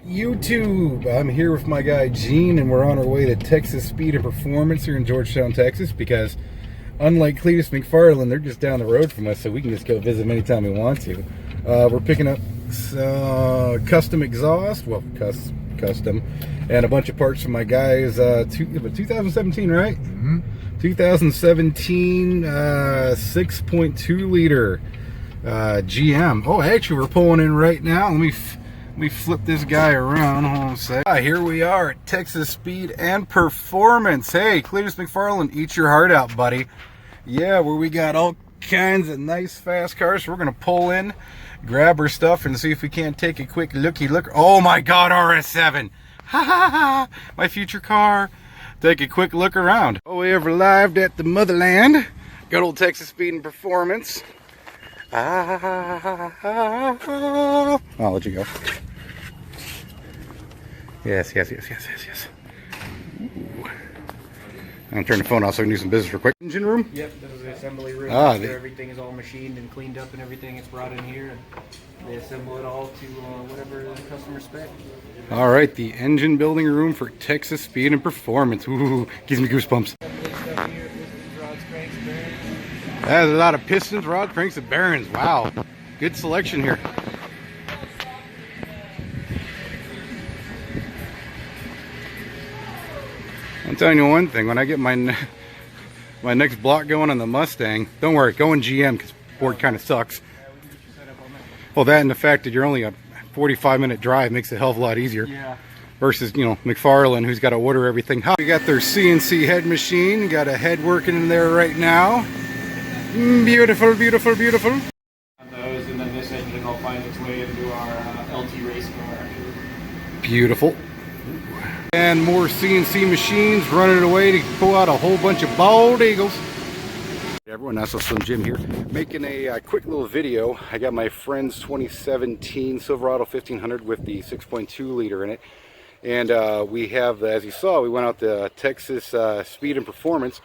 YouTube? I'm here with my guy Gene, and we're on our way to Texas Speed and Performance here in Georgetown, Texas, because unlike Cletus McFarland, they're just down the road from us, so we can just go visit them anytime we want to. We're picking up custom exhaust, well, custom, and a bunch of parts from my guys. 2017, right? Mm-hmm. 2017 6.2 liter GM. Oh, actually, we're pulling in right now. Let me flip this guy around. Hold on a sec. Here we are at Texas Speed and Performance. Hey, Cletus McFarland, eat your heart out, buddy. Yeah, where we got all kinds of nice fast cars. So we're gonna pull in, grab our stuff, and see if we can't take a quick look. Oh my God, RS7! Ha ha ha! My future car. Take a quick look around. Oh, we have arrived at the motherland. Good old Texas Speed and Performance. I'll let you go. Yes. Ooh. I'm gonna turn the phone off so I can do some business real quick. Engine room? Yep, this is the assembly room. Everything is all machined and cleaned up and everything. It's brought in here and they assemble it all to whatever the customer spec. All right, the engine building room for Texas Speed and Performance. Ooh, gives me goosebumps. That's a lot of pistons, rods, cranks, and bearings. Wow, good selection here. I'm telling you one thing, when I get my next block going on the Mustang, don't worry, go in GM because Ford kind of sucks. Well, that and the fact that you're only a 45-minute drive makes it a hell of a lot easier. Yeah. Versus, you know, McFarland, who's got to order everything. We got their CNC head machine, got a head working in there right now. Beautiful. Those, and then this engine will find its way into our LT race car. Beautiful. And more CNC machines running away to pull out a whole bunch of bald eagles. Everyone, that's Slim Jim here, making a quick little video. I got my friend's 2017 Silverado 1500 with the 6.2 liter in it. And we have, as you saw, we went out to Texas Speed and Performance,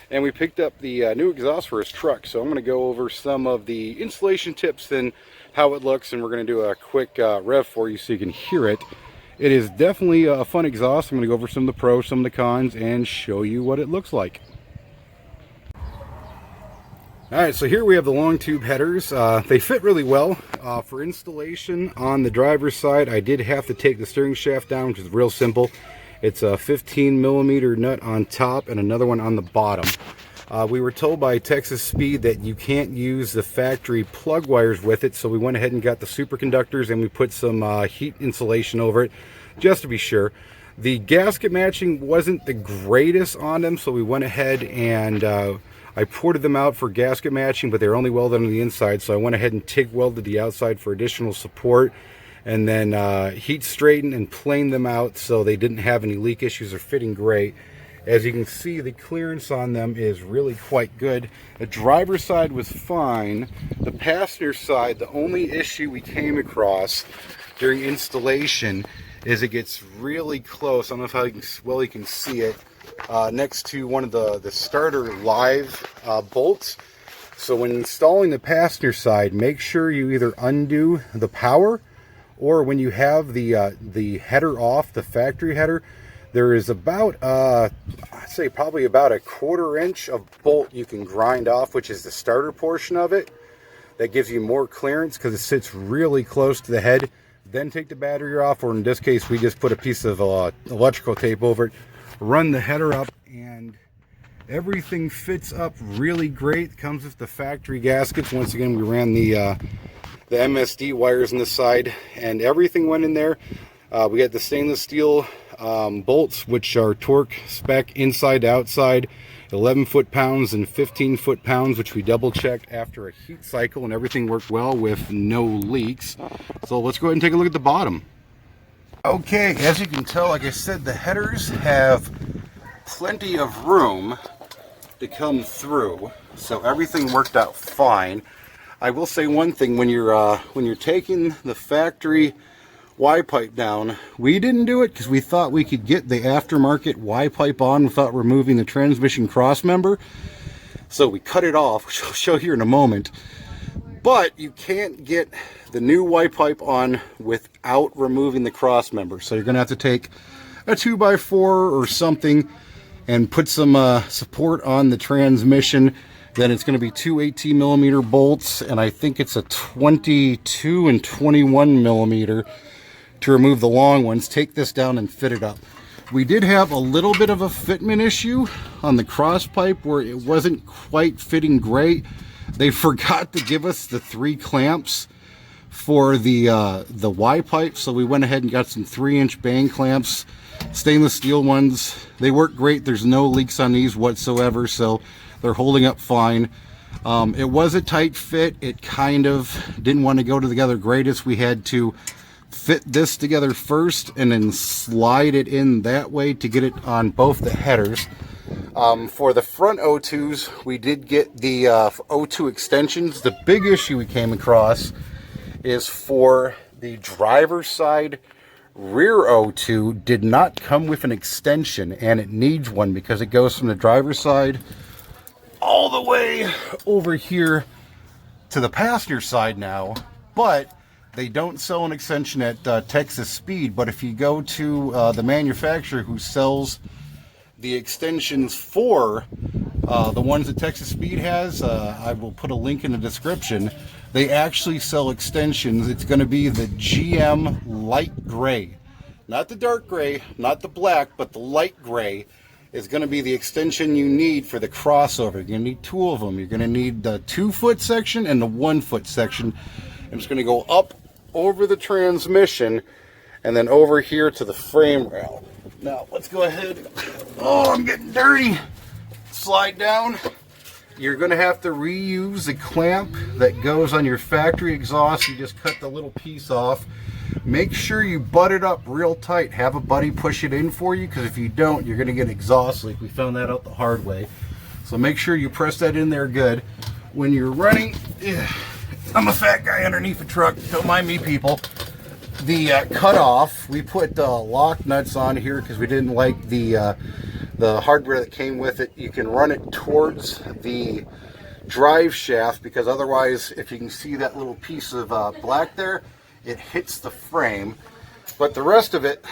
and we picked up the new exhaust for his truck. So I'm going to go over some of the installation tips and how it looks, and we're going to do a quick rev for you so you can hear it. It is definitely a fun exhaust. I'm going to go over some of the pros, some of the cons, and show you what it looks like. Alright, so here we have the long tube headers. They fit really well. For installation on the driver's side, I did have to take the steering shaft down, which is real simple. It's a 15mm nut on top and another one on the bottom. We were told by Texas Speed that you can't use the factory plug wires with it, so we went ahead and got the superconductors and we put some heat insulation over it, just to be sure. The gasket matching wasn't the greatest on them, so we went ahead and I ported them out for gasket matching, but they're only welded on the inside, so I went ahead and TIG welded the outside for additional support, and then heat straightened and planed them out so they didn't have any leak issues. Or fitting great. As you can see, the clearance on them is really quite good. The driver's side was fine. The passenger side, the only issue we came across during installation is it gets really close. I don't know how well you can see it. Next to one of the starter live bolts. So when installing the passenger side, make sure you either undo the power, or when you have the header off, the factory header, there is about I'd say probably about a 1/4 inch of bolt you can grind off, which is the starter portion of it. That gives you more clearance because it sits really close to the head. Then take the battery off, or in this case we just put a piece of electrical tape over it, run the header up, and everything fits up really great. Comes with the factory gaskets. Once again, we ran the MSD wires on the side, and everything went in there. We got the stainless steel bolts, which are torque spec inside to outside, 11 foot-pounds and 15 foot-pounds, which we double checked after a heat cycle, and everything worked well with no leaks. So let's go ahead and take a look at the bottom. Okay, as you can tell, like I said, the headers have plenty of room to come through, so everything worked out fine. I will say one thing: when you're taking the factory Y pipe down, we didn't do it because we thought we could get the aftermarket Y pipe on without removing the transmission cross member. So we cut it off, which I'll show here in a moment. But you can't get the new Y pipe on without removing the cross member. So you're going to have to take a 2x4 or something and put some support on the transmission. Then it's going to be two 18 millimeter bolts, and I think it's a 22 and 21 millimeter to remove the long ones. Take this down and fit it up. We did have a little bit of a fitment issue on the cross pipe where it wasn't quite fitting great. They forgot to give us the 3 clamps for the Y pipe, so we went ahead and got some 3-inch bang clamps, stainless steel ones. They work great. There's no leaks on these whatsoever, so they're holding up fine. It was a tight fit. It kind of didn't want to go together greatest. We had to fit this together first and then slide it in that way to get it on both the headers. For the front O2s, we did get the O2 extensions. The big issue we came across is for the driver's side rear O2 did not come with an extension, and it needs one because it goes from the driver's side all the way over here to the passenger side now. But they don't sell an extension at Texas Speed. But if you go to the manufacturer who sells the extensions for the ones that Texas Speed has, I will put a link in the description. They actually sell extensions. It's going to be the GM light gray, not the dark gray, not the black, but the light gray is going to be the extension you need for the crossover. You're going to need 2 of them. You're going to need the 2-foot section and the 1-foot section. And it's going to go up over the transmission and then over here to the frame rail. Now let's go ahead. Oh, I'm getting dirty. Slide down. You're going to have to reuse the clamp that goes on your factory exhaust. You just cut the little piece off. Make sure you butt it up real tight. Have a buddy push it in for you, because if you don't, you're going to get exhaust leak. We found that out the hard way. So make sure you press that in there good. When you're running, I'm a fat guy underneath the truck. Don't mind me, people. The cutoff, we put lock nuts on here because we didn't like the hardware that came with it. You can run it towards the drive shaft, because otherwise, if you can see that little piece of black there, it hits the frame. But the rest of it,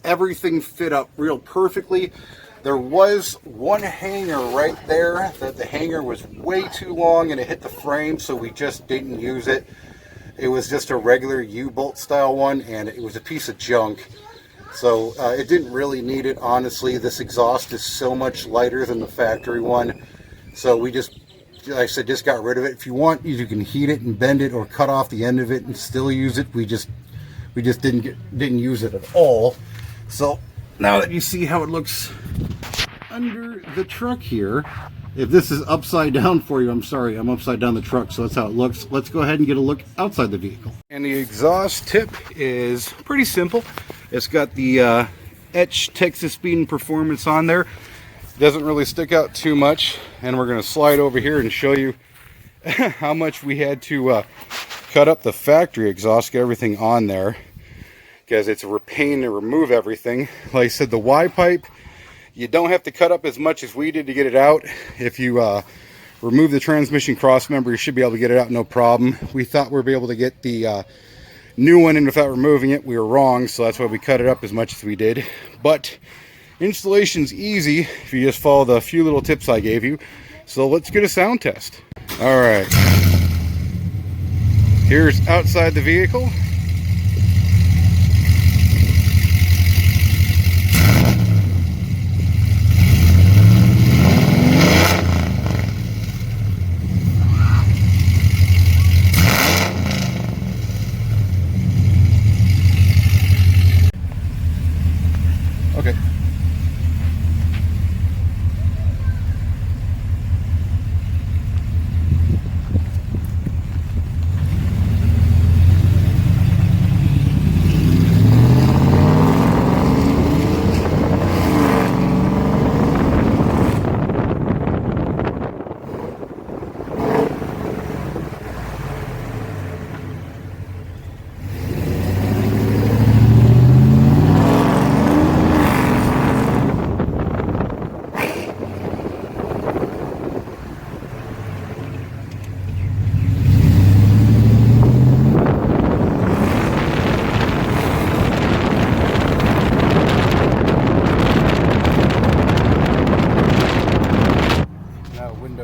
everything fit up real perfectly. There was one hanger right there that the hanger was way too long and it hit the frame, so we just didn't use it. It was just a regular U-bolt style one, and it was a piece of junk. So it didn't really need it, honestly. This exhaust is so much lighter than the factory one. So we just, like I said, just got rid of it. If you want, you can heat it and bend it or cut off the end of it and still use it. We just didn't use it at all. So now that you see how it looks under the truck here, if this is upside down for you, I'm sorry, I'm upside down the truck, so that's how it looks. Let's go ahead and get a look outside the vehicle. And the exhaust tip is pretty simple. It's got the Etch Texas Speed Performance on there. Doesn't really stick out too much, and we're going to slide over here and show you how much we had to cut up the factory exhaust, get everything on there, because it's a pain to remove everything. Like I said, the Y pipe, you don't have to cut up as much as we did to get it out. If you remove the transmission cross member, you should be able to get it out no problem. We thought we would be able to get the new one in without removing it. We were wrong, so that's why we cut it up as much as we did. But installation's easy if you just follow the few little tips I gave you. So let's get a sound test. All right. Here's outside the vehicle. Okay.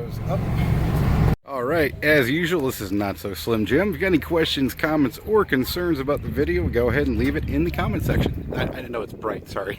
goes up. All right, as usual, this is Not So Slim Jim. If you got any questions, comments, or concerns about the video, go ahead and leave it in the comment section. I didn't know it's bright, sorry.